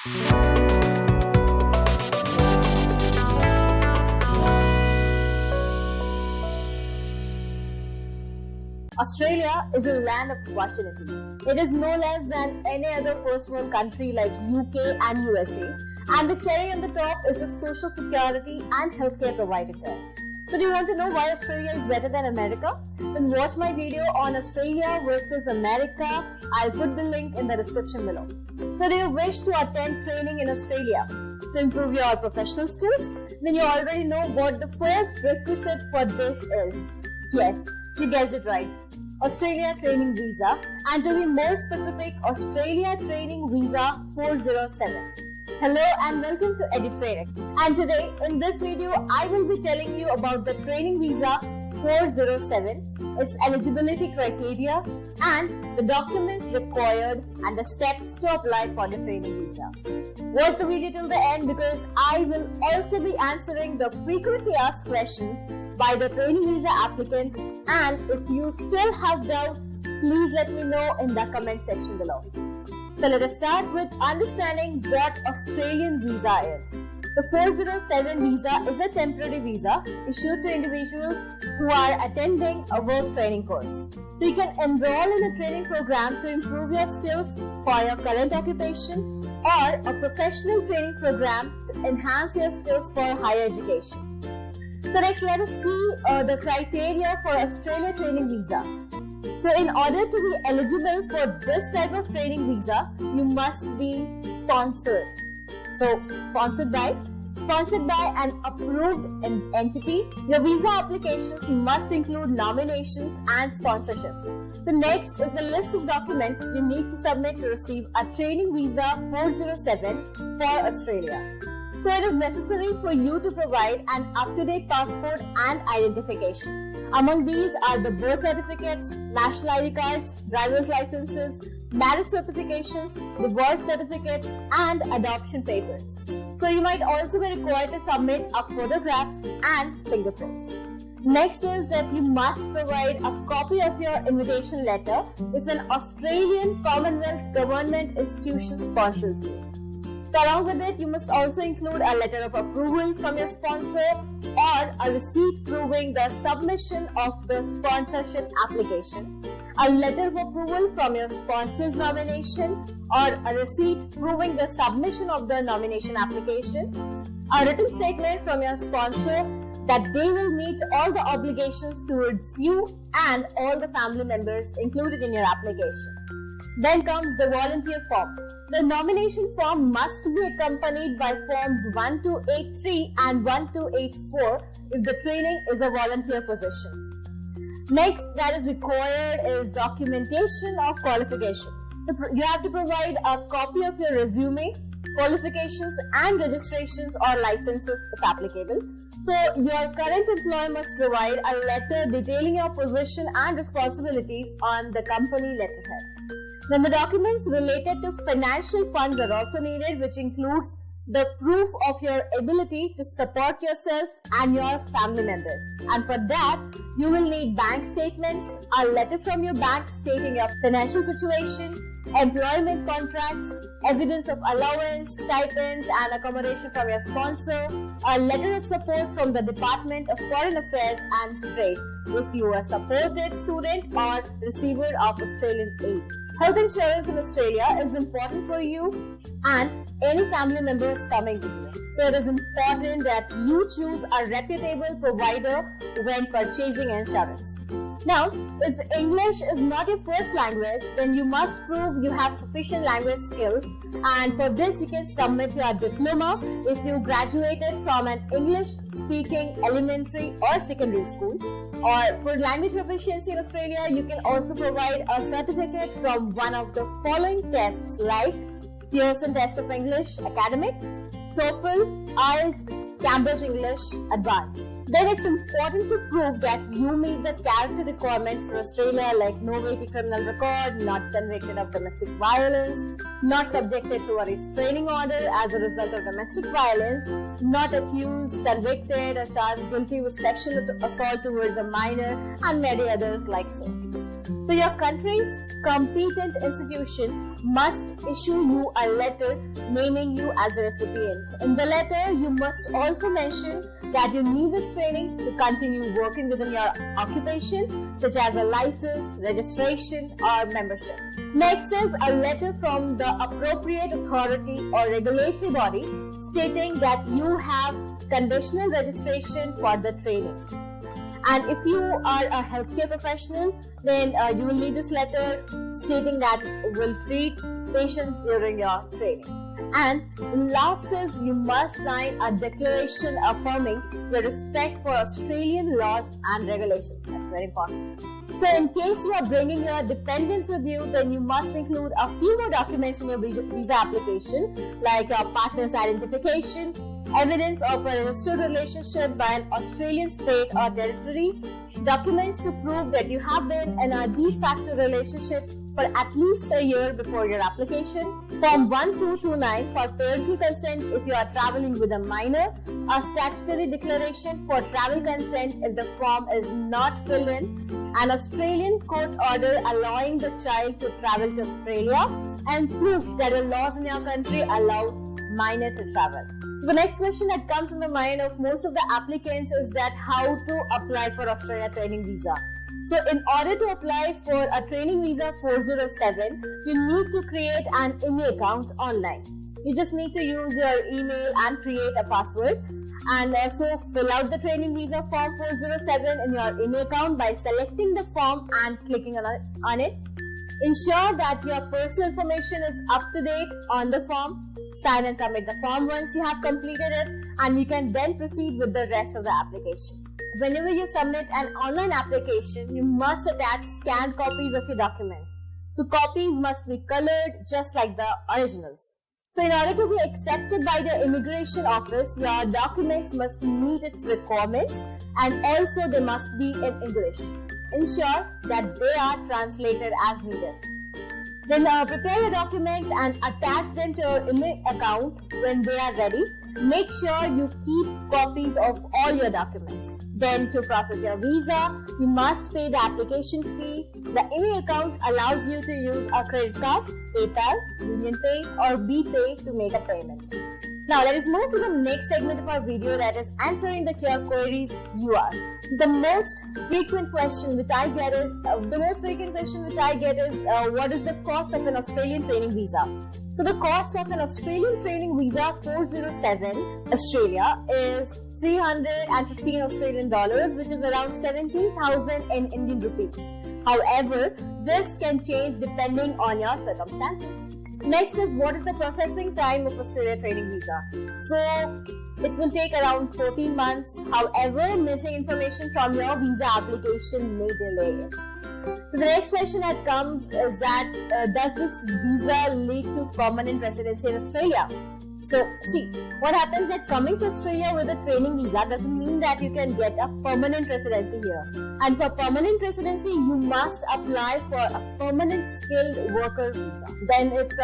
Australia is a land of opportunities. It is no less than any other first world country like UK and USA. And the cherry on the top is the social security and healthcare provided there. So do you want to know why Australia is better than America? Then watch my video on Australia versus America. I'll put the link in the description below. So do you wish to attend training in Australia to improve your professional skills? Then you already know what the first requisite for this is. Yes, you guessed it right. Australia Training Visa, and to be more specific, Australia Training Visa 407. Hello and welcome to EduTraining. And today in this video, I will be telling you about the Training Visa 407, its eligibility criteria, and the documents required and the steps to apply for the training visa. Watch the video till the end because I will also be answering the frequently asked questions by the training visa applicants, and if you still have doubts, please let me know in the comment section below. So let us start with understanding what Australian visa is. The 407 visa is a temporary visa issued to individuals who are attending a work training course. So you can enroll in a training program to improve your skills for your current occupation or a professional training program to enhance your skills for higher education. So next, let us see the criteria for Australia Training Visa. So in order to be eligible for this type of training visa, you must be sponsored. So sponsored by an approved entity. Your visa applications must include nominations and sponsorships. So next is the list of documents you need to submit to receive a training visa 407 for Australia. So it is necessary for you to provide an up-to-date passport and identification. Among these are the birth certificates, national ID cards, driver's licenses, marriage certifications, divorce certificates, and adoption papers. So you might also be required to submit a photograph and fingerprints. Next is that you must provide a copy of your invitation letter if an Australian Commonwealth government institution sponsors you. So along with it, you must also include a letter of approval from your sponsor or a receipt proving the submission of the sponsorship application, a letter of approval from your sponsor's nomination or a receipt proving the submission of the nomination application, a written statement from your sponsor that they will meet all the obligations towards you and all the family members included in your application. Then comes the volunteer form. The nomination form must be accompanied by forms 1283 and 1284 if the training is a volunteer position. Next that is required is documentation of qualification. You have to provide a copy of your resume, qualifications and registrations or licenses if applicable. So your current employer must provide a letter detailing your position and responsibilities on the company letterhead. Then the documents related to financial funds are also needed, which includes the proof of your ability to support yourself and your family members. And for that, you will need bank statements, a letter from your bank stating your financial situation, employment contracts, evidence of allowance, stipends and accommodation from your sponsor, a letter of support from the Department of Foreign Affairs and Trade if you are a supported student or receiver of Australian aid. Health insurance in Australia is important for you and any family members coming with you. So it is important that you choose a reputable provider when purchasing insurance. Now, if English is not your first language, then you must prove you have sufficient language skills, and for this you can submit your diploma if you graduated from an English-speaking elementary or secondary school. Or for language proficiency in Australia, you can also provide a certificate from one of the following tests like Pearson Test of English Academic, TOEFL, IELTS, Cambridge English Advanced. Then it's important to prove that you meet the character requirements for Australia like no weighty criminal record, not convicted of domestic violence, not subjected to a restraining order as a result of domestic violence, not accused, convicted or charged guilty with sexual assault towards a minor, and many others like so. So your country's competent institution must issue you a letter naming you as a recipient. In the letter, you must also mention that you need this training to continue working within your occupation, such as a license, registration, or membership. Next is a letter from the appropriate authority or regulatory body stating that you have conditional registration for the training. And if you are a healthcare professional, then you will need this letter stating that you will treat patients during your training. And last is you must sign a declaration affirming your respect for Australian laws and regulations. That's very important. So in case you are bringing your dependents with you, then you must include a few more documents in your visa application, like your partner's identification, evidence of a registered relationship by an Australian state or territory, documents to prove that you have been in a de facto relationship for at least a year before your application, Form 1229 for parental consent if you are traveling with a minor, a statutory declaration for travel consent if the form is not filled in, an Australian court order allowing the child to travel to Australia, and proof that the laws in your country allow minor to travel. So the next question that comes in the mind of most of the applicants is that how to apply for Australia training visa. So in order to apply for a training visa 407, you need to create an email account online. You just need to use your email and create a password, and also fill out the training visa form 407 in your email account by selecting the form and clicking on it. Ensure that your personal information is up to date on the form. Sign and submit the form once you have completed it, and you can then proceed with the rest of the application. Whenever you submit an online application, you must attach scanned copies of your documents. So copies must be colored just like the originals. So in order to be accepted by the immigration office, your documents must meet its requirements, and also they must be in English. Ensure that they are translated as needed. Then prepare your documents and attach them to your email account when they are ready. Make sure you keep copies of all your documents. Then to process your visa, you must pay the application fee. The email account allows you to use a credit card, PayPal, UnionPay or BPay to make a payment. Now let us move to the next segment of our video, that is answering the queries you asked. The most frequent question which I get is, what is the cost of an Australian training visa? So the cost of an Australian training visa 407 Australia is 315 Australian dollars, which is around 17,000 in Indian rupees. However, this can change depending on your circumstances. Next is, what is the processing time of Australia training visa? So it will take around 14 months. However, missing information from your visa application may delay it. So the next question that comes is that does this visa lead to permanent residency in Australia? So see, what happens that coming to Australia with a training visa doesn't mean that you can get a permanent residency here. And for permanent residency, you must apply for a permanent skilled worker visa. Then it's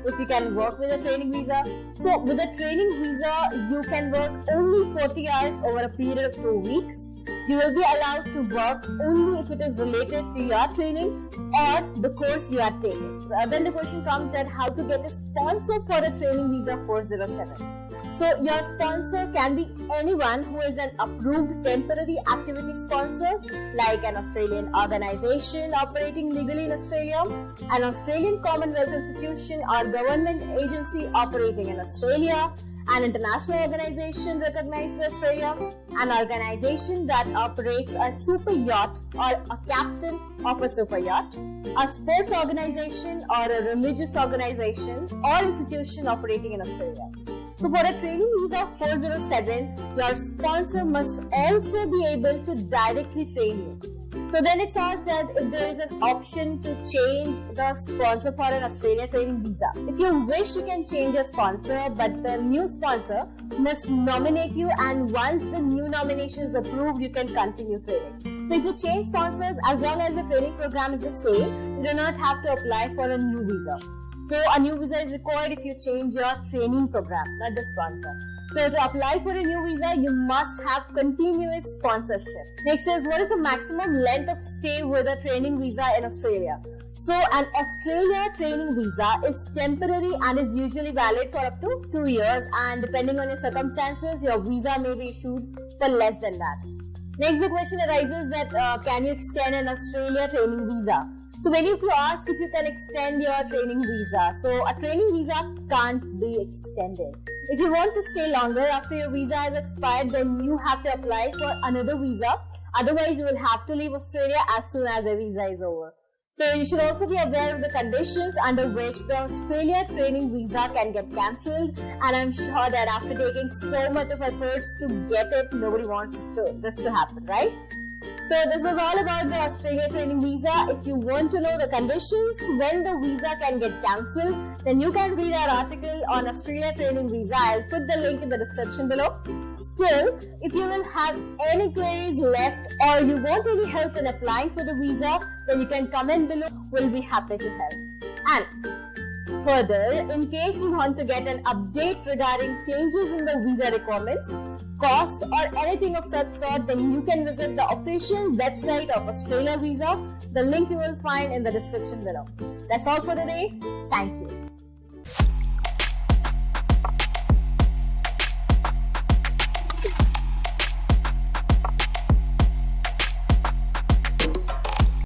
if you can work with a training visa. So with a training visa, you can work only 40 hours over a period of 2 weeks. You will be allowed to work only if it is related to your training or the course you are taking. So then the question comes that how to get a sponsor for a training visa 407. So your sponsor can be anyone who is an approved temporary activity sponsor, like an Australian organisation operating legally in Australia, an Australian Commonwealth institution or government agency operating in Australia, an international organisation recognized in Australia, an organisation that operates a super yacht or a captain of a super yacht, a sports organisation or a religious organisation or institution operating in Australia. So for a training visa 407, your sponsor must also be able to directly train you. So then it's asked that if there is an option to change the sponsor for an Australia training visa. If you wish, you can change your sponsor, but the new sponsor must nominate you, and once the new nomination is approved, you can continue training. So if you change sponsors, as long as the training program is the same, you do not have to apply for a new visa. So a new visa is required if you change your training program, not the sponsor. So to apply for a new visa, you must have continuous sponsorship. Next is, what is the maximum length of stay with a training visa in Australia? So an Australia training visa is temporary and is usually valid for up to 2 years, and depending on your circumstances, your visa may be issued for less than that. Next, the question arises that can you extend an Australia training visa? So many of you ask if you can extend your training visa. So a training visa can't be extended. If you want to stay longer after your visa has expired, then you have to apply for another visa. Otherwise, you will have to leave Australia as soon as the visa is over. So you should also be aware of the conditions under which the Australia training visa can get cancelled, and I'm sure that after taking so much of efforts to get it, nobody wants this to happen, right? So this was all about the Australia training visa. If you want to know the conditions when the visa can get cancelled, then you can read our article on Australia training visa. I'll put the link in the description below. Still, if you will have any queries left or you want any help in applying for the visa, then you can comment below. We'll be happy to help. And further, in case you want to get an update regarding changes in the visa requirements, cost or anything of such sort, then you can visit the official website of Australia Visa. The link you will find in the description below. That's all for today. Thank you.